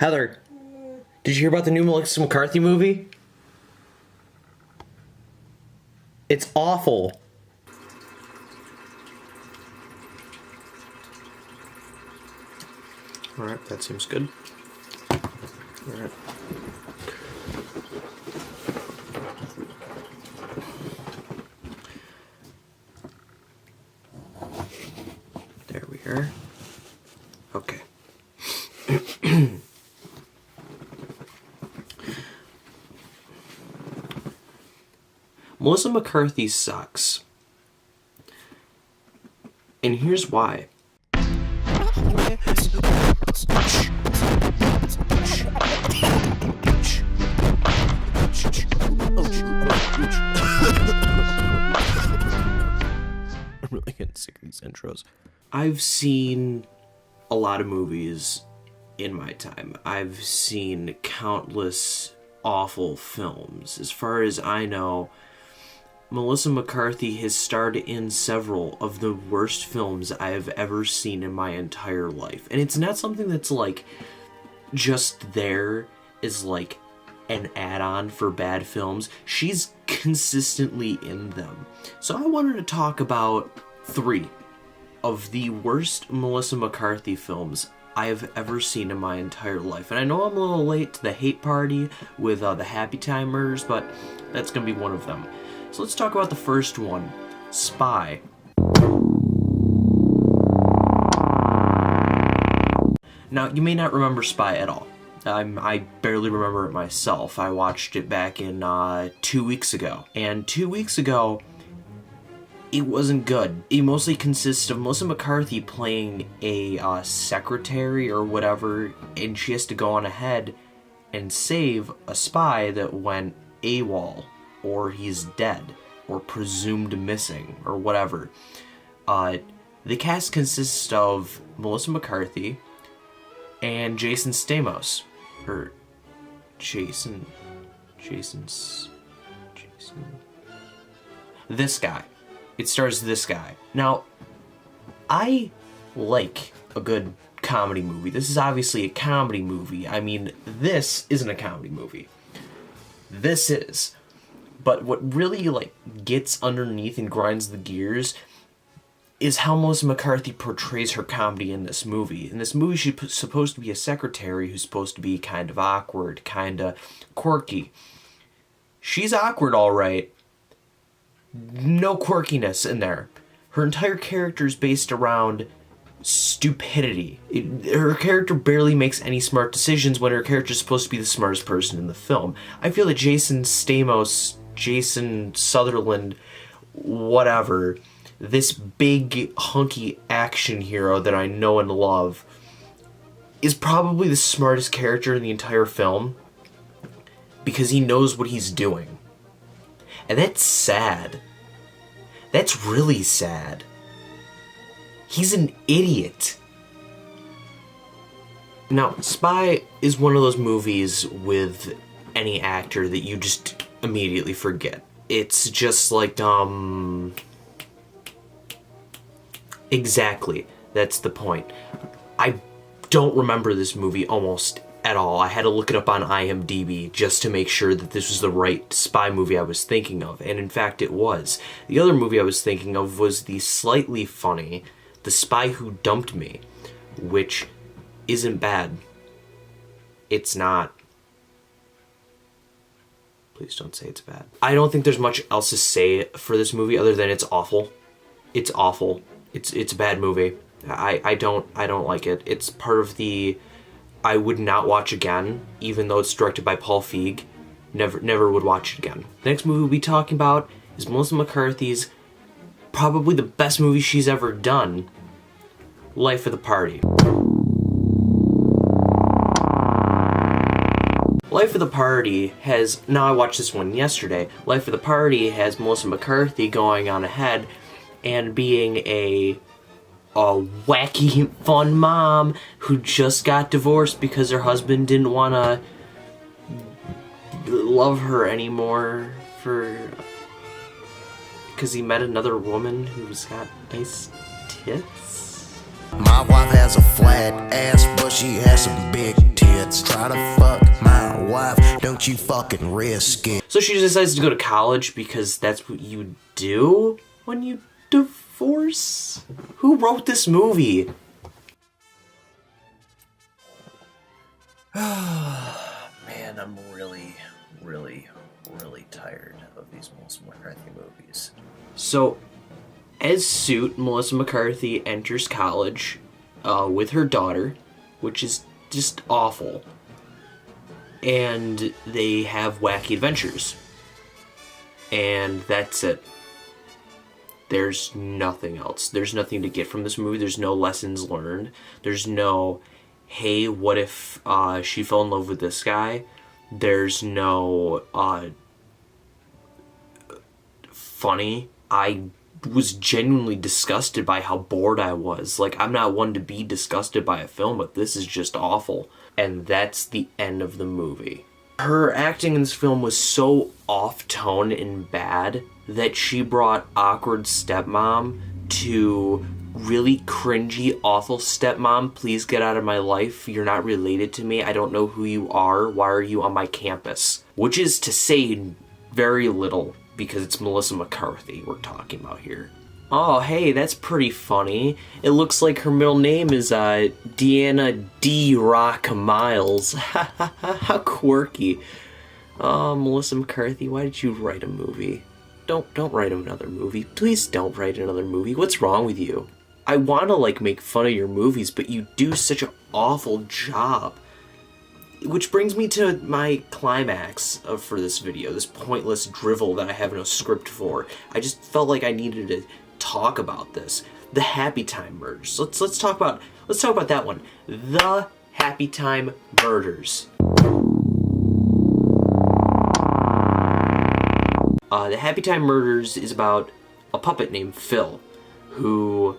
Heather, did you hear about the new Melissa McCarthy movie? It's awful. Alright, that seems good. Alright. There we are. Okay. Melissa McCarthy sucks. And here's why. I'm really getting sick of these intros. I've seen a lot of movies in my time. I've seen countless awful films. As far as I know, Melissa McCarthy has starred in several of the worst films I have ever seen in my entire life. And it's not something that's like just there as like an add-on for bad films. She's consistently in them. So I wanted to talk about 3 of the worst Melissa McCarthy films I have ever seen in my entire life. And I know I'm a little late to the hate party with the Happy Timers, but that's gonna be one of them. So let's talk about the first one, Spy. Now, you may not remember Spy at all. I barely remember it myself. I watched it back in 2 weeks ago. And 2 weeks ago, it wasn't good. It mostly consists of Melissa McCarthy playing a secretary or whatever, and she has to go on ahead and save a spy that went AWOL, or he's dead, or presumed missing, or whatever. The cast consists of Melissa McCarthy and Jason Stamos. Or Jason. This guy. It stars this guy. Now, I like a good comedy movie. This is obviously a comedy movie. I mean, this isn't a comedy movie. This is. But what really, like, gets underneath and grinds the gears is how Melissa McCarthy portrays her comedy in this movie. In this movie, she's supposed to be a secretary who's supposed to be kind of awkward, kind of quirky. She's awkward, all right. No quirkiness in there. Her entire character is based around stupidity. Her character barely makes any smart decisions when her character is supposed to be the smartest person in the film. I feel that Jason Stamos, Jason Sutherland, whatever, this big hunky action hero that I know and love, is probably the smartest character in the entire film because he knows what he's doing. And that's sad. That's really sad. He's an idiot. Now, Spy is one of those movies with any actor that you just immediately forget. It's just like, exactly. That's the point. I don't remember this movie almost at all. I had to look it up on IMDb just to make sure that this was the right spy movie I was thinking of, and in fact it was. The other movie I was thinking of was the slightly funny The Spy Who Dumped Me, which isn't bad. It's not. Please don't say it's bad. I don't think there's much else to say for this movie other than it's awful. It's awful. It's a bad movie. I don't like it. It's part of the I would not watch again, even though it's directed by Paul Feig. Never would watch it again. The next movie we'll be talking about is Melissa McCarthy's probably the best movie she's ever done, Life of the Party. Life of the Party has, now I watched this one yesterday, Life of the Party has Melissa McCarthy going on ahead and being a wacky, fun mom who just got divorced because her husband didn't want to love her anymore because he met another woman who's got nice tits. My wife has a flat ass, but she has some big tits. Try to fuck my wife, don't you fucking risk it. So she decides to go to college because that's what you do when you divorce? Who wrote this movie? Man, I'm really tired of these Melissa McCarthy movies. So, as Suit, Melissa McCarthy enters college with her daughter, which is just awful. And they have wacky adventures. And that's it. There's nothing else. There's nothing to get from this movie. There's no lessons learned. There's no, hey, what if she fell in love with this guy? There's no funny. I was genuinely disgusted by how bored I was. Like, I'm not one to be disgusted by a film, but this is just awful. And that's the end of the movie. Her acting in this film was so off-tone and bad that she brought awkward stepmom to really cringy, awful stepmom, please get out of my life, you're not related to me, I don't know who you are, why are you on my campus? Which is to say very little, because it's Melissa McCarthy we're talking about here. Oh, hey, that's pretty funny. It looks like her middle name is Deanna D. Rock Miles. How quirky. Oh, Melissa McCarthy, why did you write a movie? Don't write another movie. Please don't write another movie. What's wrong with you? I want to, make fun of your movies, but you do such an awful job. Which brings me to my climax for this video, this pointless drivel that I have no script for. I just felt like I needed to talk about this. The Happy Time Murders. Let's talk about that one. The Happy Time Murders. The Happy Time Murders is about a puppet named Phil, who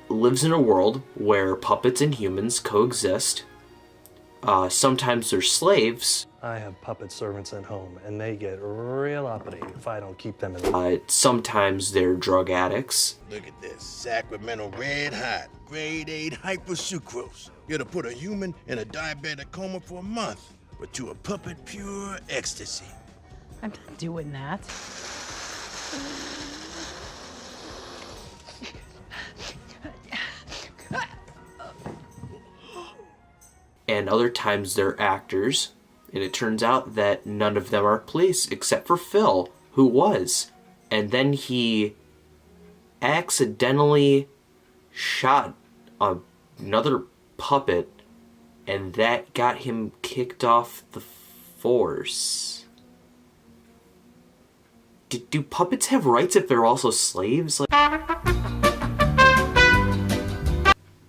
lives in a world where puppets and humans coexist. Sometimes they're slaves. I have puppet servants at home, and they get real uppity if I don't keep them in. Sometimes they're drug addicts. Look at this, Sacramento red hot, grade 8 hypersucrose. You're to put a human in a diabetic coma for a month, but to a puppet pure ecstasy. I'm not doing that. And other times they're actors, and it turns out that none of them are police except for Phil, who was. And then he accidentally shot another puppet, and that got him kicked off the force. Do puppets have rights if they're also slaves?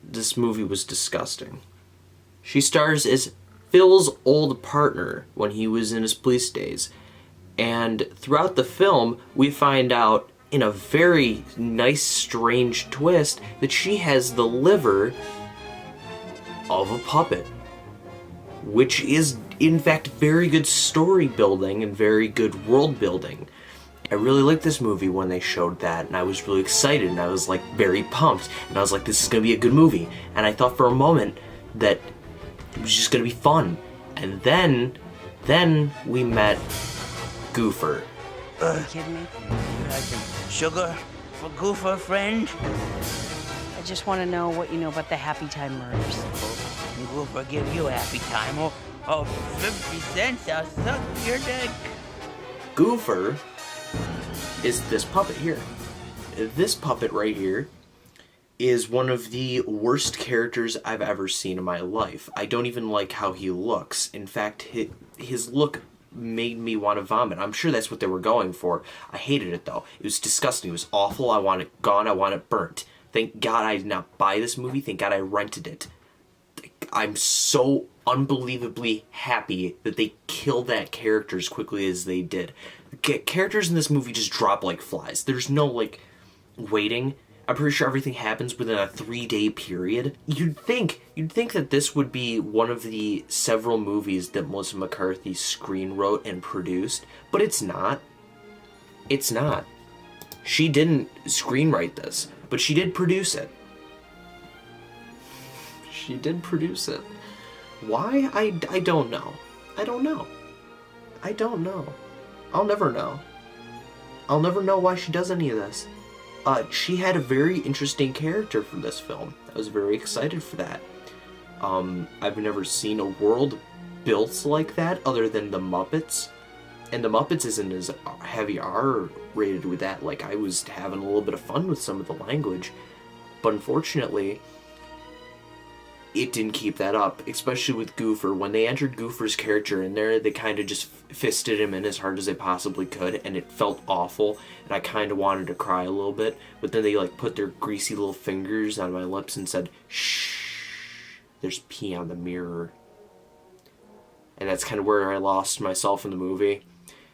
This movie was disgusting. She stars as Phil's old partner when he was in his police days. And throughout the film, we find out, in a very nice, strange twist, that she has the liver of a puppet. Which is, in fact, very good story building and very good world building. I really liked this movie when they showed that, and I was really excited, and I was, very pumped. And I was like, this is gonna be a good movie. And I thought for a moment that it was just gonna be fun. And then we met Goofer. Are you kidding me? You had some sugar for Goofer, friend? I just want to know what you know about the Happy Time Murders. And Goofer give you a happy time. Oh, 50 cents, I'll suck your dick. Goofer is this puppet here. This puppet right here is one of the worst characters I've ever seen in my life. I don't even like how he looks. In fact, his look made me want to vomit. I'm sure that's what they were going for. I hated it though. It was disgusting. It was awful. I want it gone. I want it burnt. Thank God I did not buy this movie. Thank God I rented it. I'm so unbelievably happy that they killed that character as quickly as they did. Characters in this movie just drop like flies. There's no waiting. I'm pretty sure everything happens within a 3-day period. You'd think that this would be one of the several movies that Melissa McCarthy screen wrote and produced, but it's not. It's not. She didn't screenwrite this, but she did produce it. She did produce it. Why? I don't know. I don't know. I don't know. I'll never know. I'll never know why she does any of this. She had a very interesting character for this film. I was very excited for that. I've never seen a world built like that other than the Muppets. And the Muppets isn't as heavy R-rated with that. Like, I was having a little bit of fun with some of the language. But unfortunately, it didn't keep that up, especially with Goofer. When they entered Goofer's character in there, they kind of just fisted him in as hard as they possibly could, and it felt awful, and I kind of wanted to cry a little bit. But then they, like, put their greasy little fingers on my lips and said, "Shh, there's pee on the mirror." And that's kind of where I lost myself in the movie.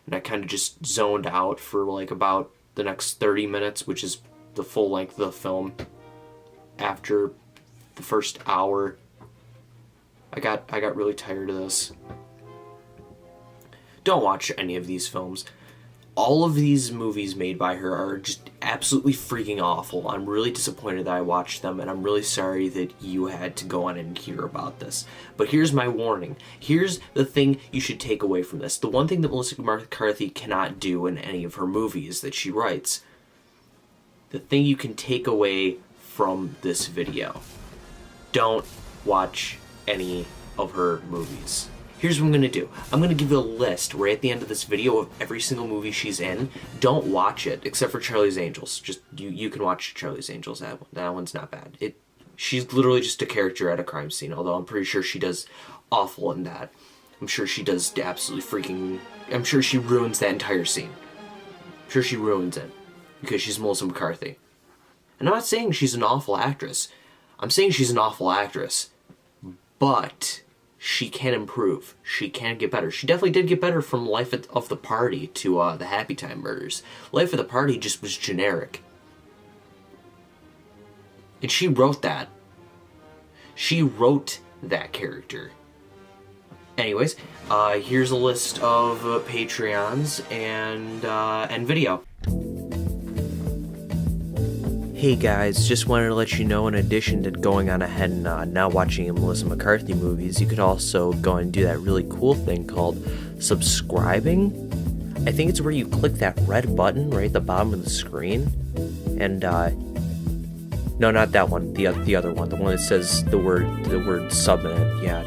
And I kind of just zoned out for, like, about the next 30 minutes, which is the full length of the film. After the first hour, I got really tired of this. Don't watch any of these films. All of these movies made by her are just absolutely freaking awful. I'm really disappointed that I watched them, and I'm really sorry that you had to go on and hear about this. But here's my warning. Here's the thing you should take away from this. The one thing that Melissa McCarthy cannot do in any of her movies that she writes. The thing you can take away from this video. Don't watch any of her movies. Here's what I'm going to do. I'm going to give you a list right at the end of this video of every single movie she's in. Don't watch it, except for Charlie's Angels. Just, you can watch Charlie's Angels. That one's not bad. She's literally just a character at a crime scene, although I'm pretty sure she does awful in that. I'm sure she does absolutely freaking... I'm sure she ruins that entire scene. I'm sure she ruins it, because she's Melissa McCarthy. And I'm not saying she's an awful actress. I'm saying she's an awful actress. But she can improve. She can get better. She definitely did get better from Life of the Party to the Happy Time Murders. Life of the Party just was generic. And she wrote that. She wrote that character. Anyways, here's a list of Patreons and video. Hey guys, just wanted to let you know, in addition to going on ahead and now watching Melissa McCarthy movies, you could also go and do that really cool thing called subscribing. I think it's where you click that red button right at the bottom of the screen. And, no, not that one, the other one, the one that says the word sub in it. Yeah,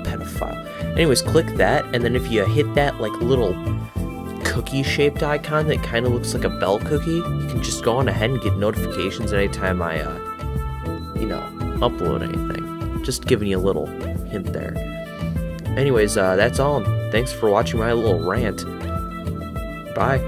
pedophile. Anyways, click that, and then if you hit that, like, little cookie-shaped icon that kind of looks like a bell cookie, you can just go on ahead and get notifications anytime I, upload anything. Just giving you a little hint there. Anyways, that's all. Thanks for watching my little rant. Bye.